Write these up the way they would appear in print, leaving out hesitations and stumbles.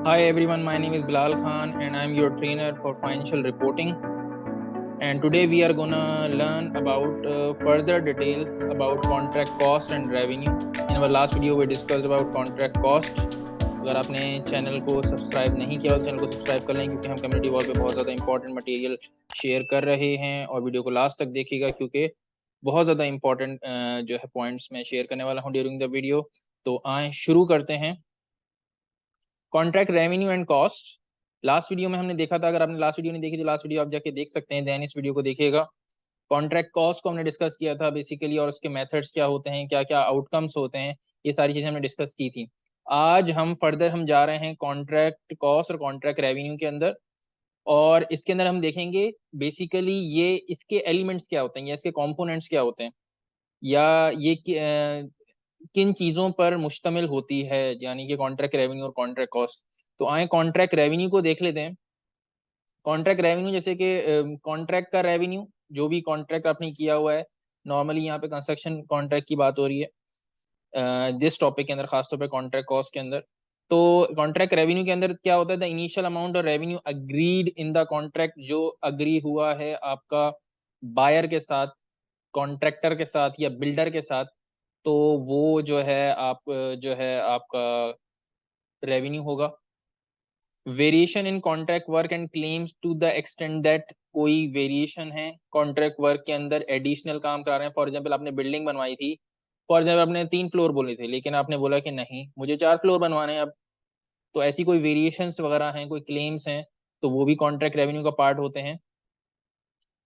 Hi everyone, my name is Bilal Khan and I'm your trainer for financial reporting. And today we are gonna learn about further details about contract cost and revenue. In our last video we discussed about contract cost. अगर आपने channel को subscribe नहीं किया तो channel को subscribe कर लें, क्योंकि हम कम्युनिटी वॉल पे बहुत ज़्यादा इंपॉर्टेंट मटेरियल शेयर कर रहे हैं। और वीडियो को लास्ट तक देखिएगा, क्योंकि बहुत ज़्यादा इंपॉर्टेंट जो है पॉइंट्स मैं शेयर करने वाला हूँ ड्यूरिंग द वीडियो। तो आए शुरू करते हैं। Contract revenue and cost last video में हमने देखा था। अगर आपने लास्ट वीडियो नहीं देखी तो लास्ट वीडियो आप जाके देख सकते हैं, देन इस वीडियो को देखिएगा। कॉन्ट्रैक्ट कॉस्ट को हमने डिस्कस किया था बेसिकली, और उसके मेथड्स क्या होते हैं, क्या क्या आउटकम्स होते हैं, ये सारी चीजें हमने डिस्कस की थी। आज हम फर्दर हम जा रहे हैं कॉन्ट्रैक्ट कॉस्ट और कॉन्ट्रैक्ट रेवेन्यू के अंदर, और इसके अंदर हम देखेंगे बेसिकली ये इसके एलिमेंट्स क्या होते हैं या इसके कंपोनेंट्स क्या होते हैं, या ये किन चीजों पर मुश्तमिल होती है, यानी कि कॉन्ट्रैक्ट रेवेन्यू और कॉन्ट्रैक्ट कॉस्ट। तो आए कॉन्ट्रैक्ट रेवेन्यू को देख लेते हैं। कॉन्ट्रैक्ट रेवेन्यू जैसे कि कॉन्ट्रैक्ट का रेवेन्यू, जो भी कॉन्ट्रैक्ट आपने किया हुआ है, नॉर्मली यहाँ पे कंस्ट्रक्शन कॉन्ट्रैक्ट की बात हो रही है जिस टॉपिक के अंदर, खासतौर पे कॉन्ट्रैक्ट कॉस्ट के अंदर। तो कॉन्ट्रैक्ट रेवेन्यू के अंदर क्या होता है, द इनिशियल अमाउंट और revenue agreed in the contract, जो अग्री हुआ है आपका बायर के साथ, कॉन्ट्रैक्टर के साथ या बिल्डर के साथ, तो वो जो है जो है आपका रेवेन्यू होगा। Variation in contract work and claims to the extend that कोई वेरिएशन है कॉन्ट्रैक्ट वर्क के अंदर, एडिशनल काम करा रहे हैं। फॉर एग्जांपल आपने बिल्डिंग बनवाई थी, फॉर एग्जांपल आपने 3 फ्लोर बोले थे, लेकिन आपने बोला कि नहीं मुझे 4 फ्लोर बनवाने हैं अब। तो ऐसी कोई वेरिएशंस वगैरह हैं, कोई क्लेम्स हैं, तो वो भी कॉन्ट्रैक्ट रेवेन्यू का पार्ट होते हैं।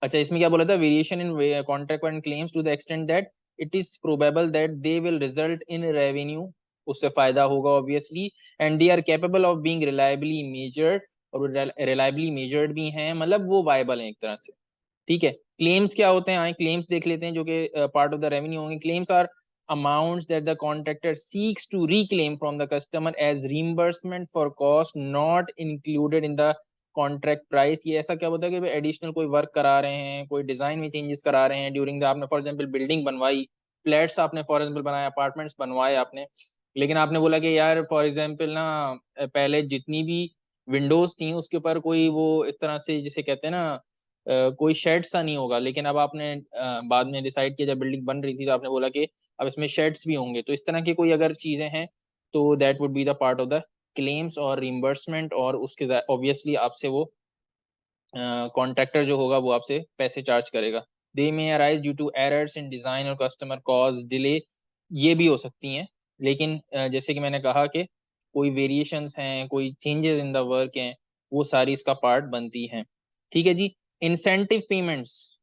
अच्छा, इसमें क्या बोला था, variation in contract and claims to the extent that it is probable that they will result in revenue, उससे फायदा होगा obviously, and they are capable of being reliably measured, और रिलायबली मेजर्ड भी हैं, मतलब वो वायबल है एक तरह से। ठीक है। क्लेम्स क्या होते हैं, आए क्लेम्स देख लेते हैं, जो कि पार्ट ऑफ द रेवेन्यू होंगे। Claims are amounts that the contractor seeks to reclaim from the customer as reimbursement for cost not included in the contract price. ये ऐसा क्या होता है कि एडिशनल कोई वर्क करा रहे हैं, कोई डिजाइन में चेंजेस करा रहे हैं ड्यूरिंग द, आपने फॉर एग्जांपल बिल्डिंग बनवाई, फ्लैट्स आपने फॉर एग्जांपल बनाए, अपार्टमेंट्स बनवाए आपने, लेकिन आपने बोला कि यार फॉर एग्जांपल ना पहले जितनी भी विंडोज थी उसके ऊपर कोई वो इस तरह से जिसे कहते हैं ना कोई शेड सा नहीं होगा, लेकिन अब आपने बाद में डिसाइड किया जब बिल्डिंग बन रही थी तो आपने बोला कि अब इसमें शेड्स भी होंगे। तो इस तरह की कोई अगर चीजें हैं तो that would be the part of the claims और रिम्बर्समेंट, और उसके ऑब्वियसली आपसे वो कॉन्ट्रैक्टर जो होगा वो आपसे पैसे चार्ज करेगा। They may arise due to errors in design और कस्टमर कॉज डिले, ये भी हो सकती हैं। लेकिन जैसे कि मैंने कहा कि कोई वेरिएशंस हैं, कोई चेंजेस इन द वर्क हैं, वो सारी इसका पार्ट बनती हैं। ठीक है जी। इंसेंटिव पेमेंट्स,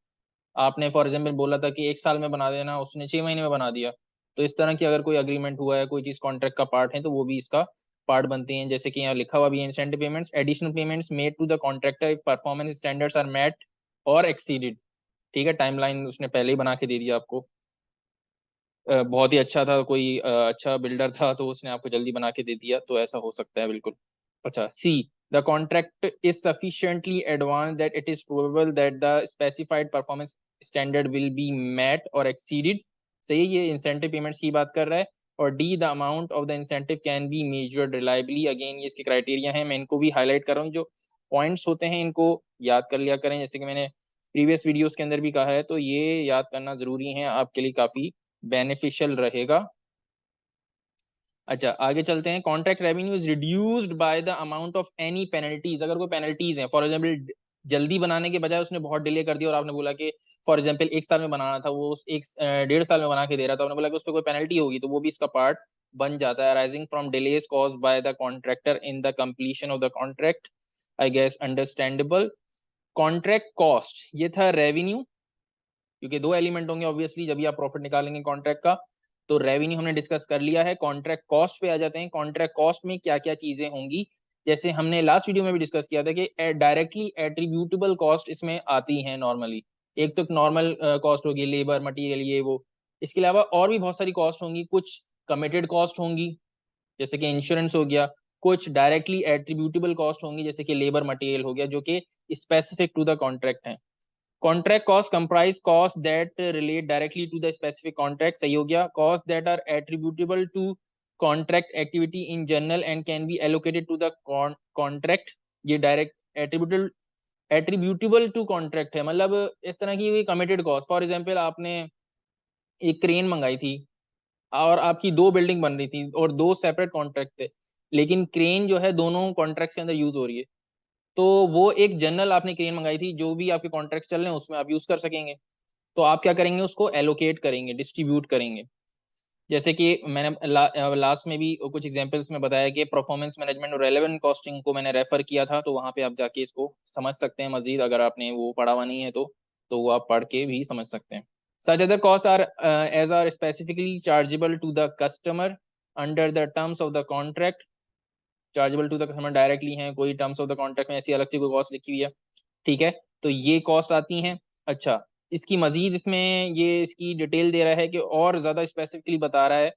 आपने फॉर एग्जाम्पल बोला था कि 1 साल में बना देना, उसने 6 महीने में बना दिया। तो इस तरह की अगर कोई अग्रीमेंट हुआ है, कोई चीज कॉन्ट्रैक्ट का पार्ट है, तो वो भी इसका पार्ट बनती हैं। जैसे कि यहाँ लिखा हुआ भी है, incentive payments additional payments made to the contractor if performance standards are met और एक्सीडेड। ठीक है, टाइमलाइन उसने पहले ही बना के दे दिया आपको, बहुत ही अच्छा था, कोई अच्छा बिल्डर था तो उसने आपको जल्दी बना के दे दिया, तो ऐसा हो सकता है बिल्कुल। अच्छा, C the contract is sufficiently advance that it is probable that the specified performance standard will be met और एक्सीडेड। सही है, ये इंसेंटिव पेमेंट्स की बात कर रहा है। और D the amount of the incentive can be measured reliably, again ये इसके क्राइटेरिया हैं, मैं इनको भी हाईलाइट कर रहा हूँ। जो पॉइंट्स होते हैं इनको याद कर लिया करें, जैसे कि मैंने प्रीवियस वीडियोस के अंदर भी कहा है, तो ये याद करना जरूरी है, आपके लिए काफी बेनिफिशियल रहेगा। अच्छा, आगे चलते हैं। Contract revenue is reduced by the amount of any penalties, अगर कोई पेनल्टीज है, फॉर एग्जांपल जल्दी बनाने के बजाय उसने बहुत डिले कर दिया और आपने बोला कि फॉर एग्जांपल 1 साल में बनाना था, वो एक 1.5 साल में बना के दे रहा था, आपने बोला कि उस पर कोई पेनल्टी होगी, तो वो भी इसका पार्ट बन जाता है। Arising from delays caused by the contractor in the completion of the contract, I guess understandable. Contract cost, ये था रेवेन्यू, क्योंकि दो एलिमेंट होंगे ऑब्वियसली जब भी आप प्रॉफिट निकालेंगे कॉन्ट्रैक्ट का। तो रेवेन्यू हमने डिस्कस कर लिया है। कॉन्ट्रैक्ट कॉस्ट पे आ जाते हैं। कॉन्ट्रैक्ट कॉस्ट में क्या क्या चीजें होंगी, जैसे हमने लास्ट वीडियो में भी डिस्कस किया था कि डायरेक्टली एट्रीब्यूटेबल कॉस्ट इसमें आती हैं नॉर्मली। एक तो नॉर्मल कॉस्ट होगी, लेबर मटेरियल ये वो, इसके अलावा और भी बहुत सारी कॉस्ट होंगी। कुछ कमिटेड कॉस्ट होंगी जैसे कि इंश्योरेंस हो गया, कुछ डायरेक्टली एट्रीब्यूटेबल कॉस्ट होंगी जैसे कि लेबर मटेरियल हो गया, जो कि स्पेसिफिक टू द कॉन्ट्रैक्ट है। Contract cost comprise cost that relate directly to the specific contract, सही हो गया। Cost that are attributable to contract activity in general and can be allocated to the contract. ये direct attributable to contract है, मतलब इस तरह की कोई कमिटेड कॉस्ट। फॉर एग्जांपल आपने एक क्रेन मंगाई थी और आपकी दो बिल्डिंग बन रही थी और दो सेपरेट कॉन्ट्रैक्ट थे, लेकिन क्रेन जो है दोनों कॉन्ट्रैक्ट्स के अंदर यूज हो रही है, तो वो एक जनरल आपने क्रेन मंगाई थी, जो भी आपके कॉन्ट्रैक्ट चल रहे हैं उसमें आप यूज कर सकेंगे। तो आप क्या करेंगे, उसको एलोकेट करेंगे, डिस्ट्रीब्यूट करेंगे। जैसे कि मैंने लास्ट में भी कुछ एग्जांपल्स में बताया कि परफॉर्मेंस मैनेजमेंट और रेलेवेंट कॉस्टिंग को मैंने रेफर किया था, तो वहां पे आप जाके इसको समझ सकते हैं मजीद, अगर आपने वो पढ़ा हुआ नहीं है तो वो आप पढ़ के भी समझ सकते हैं। Such other cost are as are specifically chargeable to the customer under the terms of the contract. Chargeable to the customer directly हैं, कोई टर्म्स ऑफ द कॉन्ट्रैक्ट में ऐसी अलग से कोई कॉस्ट लिखी हुई है, ठीक है, तो ये कॉस्ट आती हैं। अच्छा, इसकी मजीद इसमें ये इसकी डिटेल दे रहा है कि और ज्यादा स्पेसिफिकली बता रहा है,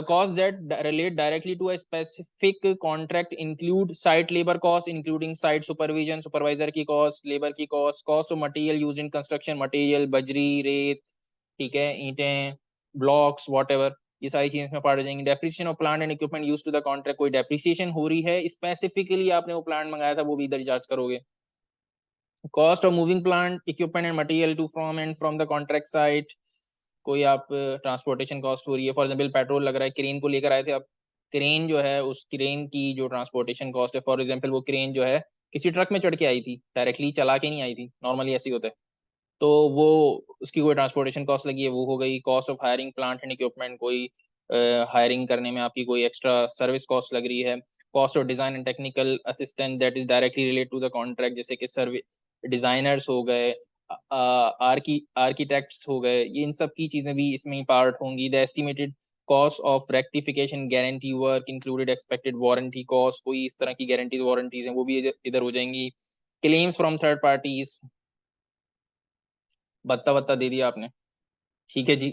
costs that relate directly to a specific contract include site labor costs, including site supervision, supervisor की cost, labor की cost of material used in construction, material, बजरी, रेत, ठीक है, ईंटें, blocks, whatever, ये सारी चीजें इसमें पढ़ जाएंगी। Depreciation of plant and equipment use to the contract, कोई डेप्रिसिएशन हो रही है स्पेसिफिकली, आपने वो प्लांट मंगाया था वो भी इधर चार्ज करोगे। Cost of moving plant equipment and material to from and from the contract site, कोई आप ट्रांसपोर्टेशन कॉस्ट हो रही है, फॉर एग्जाम्पल पेट्रोल लग रहा है, क्रेन को लेकर आए थे आप, क्रेन जो है उस क्रेन की जो ट्रांसपोर्टेशन कॉस्ट है, फॉर एग्जाम्पल वो क्रेन जो है किसी ट्रक में चढ़ के आई थी, डायरेक्टली चला के नहीं आई थी, नॉर्मली ऐसे ही होता है, तो वो उसकी कोई ट्रांसपोर्टेशन कॉस्ट लगी है, वो हो गई। Cost of hiring plant and equipment, कोई हायरिंग करने में आपकी कोई एक्स्ट्रा सर्विस कॉस्ट लग रही है। Cost of design and technical assistant that is directly related to the contract, जैसे कि सर्विस डिजाइनर्स हो गए, आर्किटेक्ट्स हो गए, ये इन सब की चीजें भी इसमें ही पार्ट होंगी। The estimated cost of rectification guarantee work included expected warranty cost, कोई इस तरह की गारंटी वारंटीज हैं वो भी इधर हो जाएंगी। क्लेम्स फ्रॉम थर्ड पार्टीज, बत्ता बत्ता दे दिया आपने, ठीक है जी,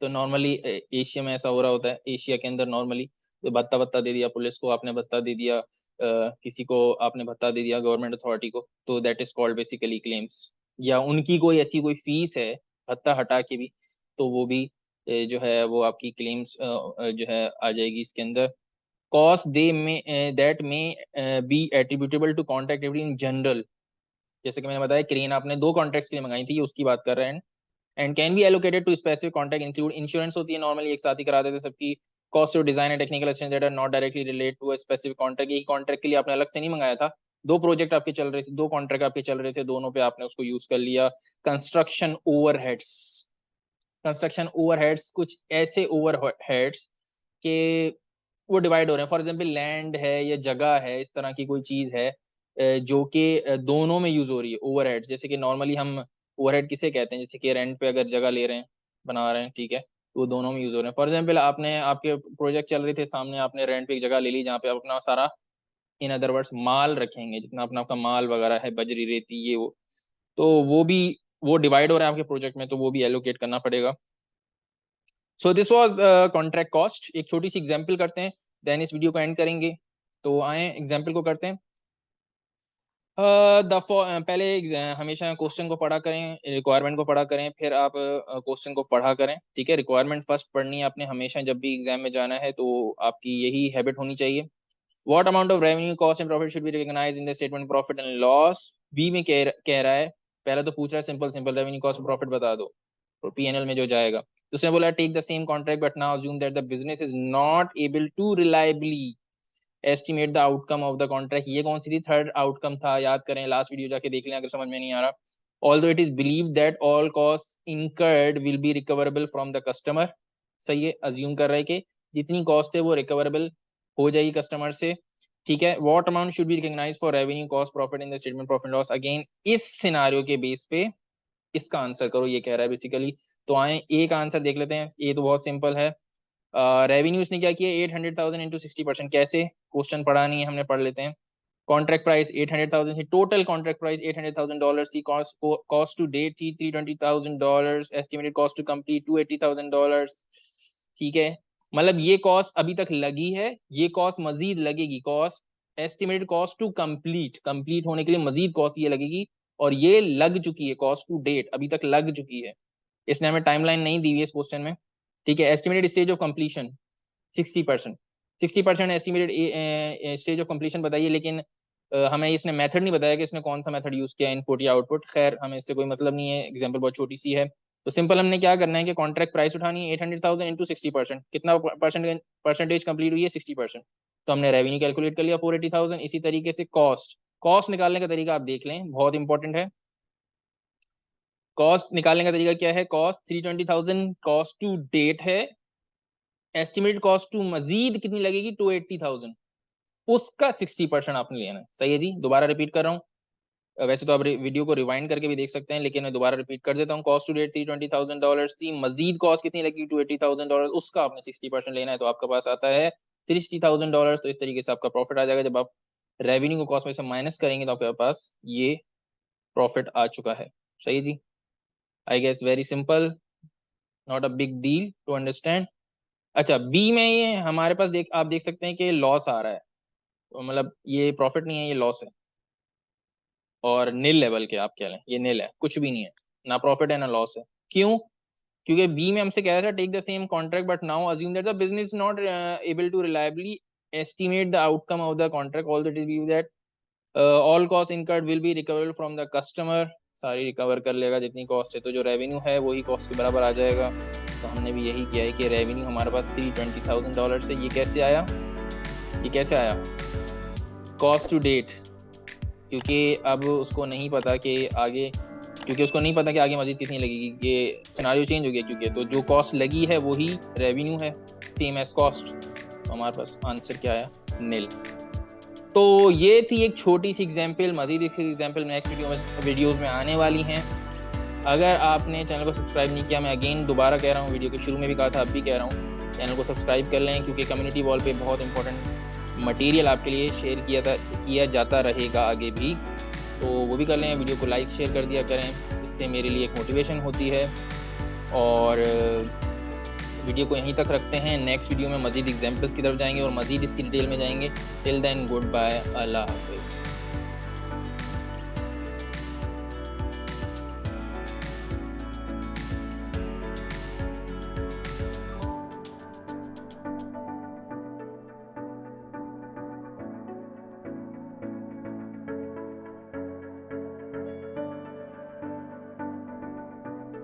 तो नॉर्मली एशिया में ऐसा हो रहा होता है, एशिया के अंदर नॉर्मली तो भत्ता भत्ता दे दिया, पुलिस को आपने भत्ता दे दिया, किसी को आपने भत्ता दे दिया, गवर्नमेंट अथॉरिटी को, तो that is called basically claims. या उनकी कोई ऐसी कोई फीस है भत्ता हटा के भी, तो वो भी जो है वो आपकी क्लेम्स जो है आ जाएगी इसके अंदर। Cost they may that may be attributable to contract in general, जैसे कि मैंने बताया क्रेन आपने दो कॉन्ट्रैक्ट्स के लिए मंगाई थी, उसकी बात कर रहे हैं। And can be allocated to specific contract include, insurance होती है नॉर्मली एक साथ ही करा देते सबकी। Cost of design and technical assistance that are not directly related to a specific contract, एक कॉन्ट्रैक्ट के लिए आपने अलग से नहीं मंगाया था, दो प्रोजेक्ट आपके चल रहे थे, दो कॉन्ट्रैक्ट आपके चल रहे थे, दोनों पे आपने उसको यूज कर लिया। कंस्ट्रक्शन ओवरहेड्स, कंस्ट्रक्शन ओवरहेड्स कुछ ऐसे ओवरहेड्स के वो डिवाइड हो रहे हैं, फॉर एग्जांपल लैंड है या जगह है, इस तरह की कोई चीज है जो कि दोनों में यूज हो रही है, ओवरहेड। जैसे कि नॉर्मली हम ओवरहेड किसे कहते हैं, जैसे कि रेंट पे अगर जगह ले रहे हैं, बना रहे हैं, ठीक है, तो वो दोनों में यूज हो रहे हैं। फॉर एग्जाम्पल आपने आपके प्रोजेक्ट चल रहे थे, सामने आपने रेंट पे एक जगह ले ली जहाँ पे आप अपना सारा, इन अदर वर्ड्स माल रखेंगे, जितना अपना आपका माल वगैरह है, बजरी रेती ये वो, तो वो भी वो डिवाइड हो रहा है आपके प्रोजेक्ट में, तो वो भी एलोकेट करना पड़ेगा। So this was contract cost. एक छोटी सी एग्जांपल करते हैं, देन इस वीडियो को एंड करेंगे। तो आए एग्जांपल को करते हैं। पहले हमेशा क्वेश्चन को पढ़ा करें, रिक्वायरमेंट को पढ़ा करें, फिर आप क्वेश्चन को पढ़ा करें, ठीक है। रिक्वायरमेंट फर्स्ट पढ़नी है आपने हमेशा, जब भी एग्जाम में जाना है तो आपकी यही हैबिट होनी चाहिए। What amount of revenue cost and profit should be recognised in the statement profit and loss. B में कह रहा है, पहले तो पूछ रहा है simple simple revenue cost profit बता दो, तो पीएनएल में जो जाएगा, तो उसने बोला take the same contract but now assume that the business is not able to reliably estimate the outcome of the contract. ये कौन सी थी, थर्ड आउटकम था, याद करें, लास्ट वीडियो जाके देख लें अगर समझ में नहीं आ रहा। Although it is believe that all cost incurred will be recoverable from the customer. सही है, अज्यूम कर रहा है कि जितनी कॉस्ट है वो रिकवरेबल हो जाएगी कस्टमर से, ठीक है। What amount should be recognised for revenue cost profit in the statement profit loss. Again इस सिनारियो के बेस पे इसका आंसर करो, ये कह रहा है बेसिकली। तो आए एक आंसर देख लेते हैं, ये तो बहुत सिंपल है। रेवेन्यू इसने क्या किया, 800,000 इंटू 60%, कैसे, क्वेश्चन पढ़ा नहीं है हमने, पढ़ लेते हैं। कॉन्ट्रैक्ट प्राइस 800,000 थी, टोटल कॉन्ट्रैक्ट प्राइस $800,000 थी, कॉस्ट टू डेट थी $320,000, एस्टिमेटेड कॉस्ट टू कंप्लीट $280,000, ठीक है। मतलब ये कॉस्ट अभी तक लगी है, ये कॉस्ट मजीद लगेगी, cost estimated cost to complete, complete होने के लिए मजीद कॉस्ट ये लगेगी, और ये लग चुकी है, कॉस्ट टू डेट अभी तक लग चुकी है। इसने हमें टाइमलाइन नहीं दी हुई है इस क्वेश्चन में, ठीक है। Estimated stage of completion 60% estimated stage of completion बताइए, लेकिन हमें इसने मेथड नहीं बताया कि इसने कौन सा मेथड यूज किया, इनपुट या आउटपुट। खैर हमें इससे कोई मतलब नहीं है, एग्जांपल बहुत छोटी सी है। तो सिंपल हमने क्या करना है कि कॉन्ट्रैक्ट प्राइस उठानी है 800,000 इंटू 60%, कितना परसेंटेज कंप्लीट हुई है 60%। तो हमने रेवेन्यू कैलकुलेट कर लिया 480,000। इसी तरीके से कॉस्ट निकालने का तरीका आप देख लें, बहुत इंपॉर्टेंट है। कॉस्ट निकालने का तरीका क्या है, कॉस्ट 320,000 कॉस्ट टू डेट है, एस्टिमेटेड कॉस्ट टू मजीद कितनी लगेगी 280,000, उसका 60% आपने लेना है। सही है जी, दोबारा रिपीट कर रहा हूँ। वैसे तो आप वीडियो को रिवाइंड करके भी देख सकते हैं, लेकिन मैं दोबारा रिपीट कर देता हूँ। कॉस्ट टू डेट $320,000 थी, मजीद कॉस्ट कितनी लगी $280,000, उसका आपने 60% लेना है। तो आपके पास आता है $60,000। तो इस तरीके से आपका प्रॉफिट आ जाएगा। जब आप रेवेन्यू को कॉस्ट में से माइनस करेंगे तो आपके पास ये प्रॉफिट आ चुका है। सही जी, I guess very simple, not a big deal to understand. अच्छा, बी में ये हमारे पास आप देख सकते हैं कि लॉस आ रहा है, तो मतलब ये प्रॉफिट नहीं है, ये लॉस है। और नील लेवल के आप कह लें, ये नील है, कुछ भी नहीं है, ना प्रॉफिट है ना लॉस है। क्यों? क्योंकि बी में हमसे कह रहा था take the same contract but now assume that the business not able to reliably estimate the outcome of the contract, all that is view that all costs incurred will be recoverable from the customer। सारी recover कर लेगा जितनी cost है, तो जो revenue है वही cost के बराबर आ जाएगा। तो हमने भी यही किया है कि रेवेन्यू हमारे पास $320,000 से, ये कैसे आया, ये कैसे आया, कॉस्ट टू डेट, क्योंकि अब उसको नहीं पता कि आगे, क्योंकि उसको नहीं पता कि आगे मजीद कितनी लगेगी, ये सिनारियो चेंज हो गया क्योंकि, तो जो कॉस्ट लगी है वही रेवेन्यू है, सेम एज कॉस्ट। तो हमारे पास आंसर क्या आया, नील। तो ये थी एक छोटी सी एग्जांपल, मजीद एक एग्जांपल नेक्स्ट वीडियोस में आने वाली हैं। अगर आपने चैनल को सब्सक्राइब नहीं किया, मैं अगेन दोबारा कह रहा हूँ, वीडियो के शुरू में भी कहा था, अब भी कह रहा हूँ, चैनल को सब्सक्राइब कर लें, क्योंकि कम्युनिटी वॉल पे बहुत इंपॉर्टेंट मटेरियल आपके लिए शेयर किया जाता रहेगा आगे भी। तो वो भी कर लें, वीडियो को लाइक शेयर कर दिया करें, इससे मेरे लिए एक मोटिवेशन होती है। और वीडियो को यहीं तक रखते हैं, नेक्स्ट वीडियो में मजीद एग्जांपल्स की तरफ जाएंगे और मजीद इसकी डिटेल में जाएंगे। टिल देन गुड बाय, अल्लाह हाफिज़।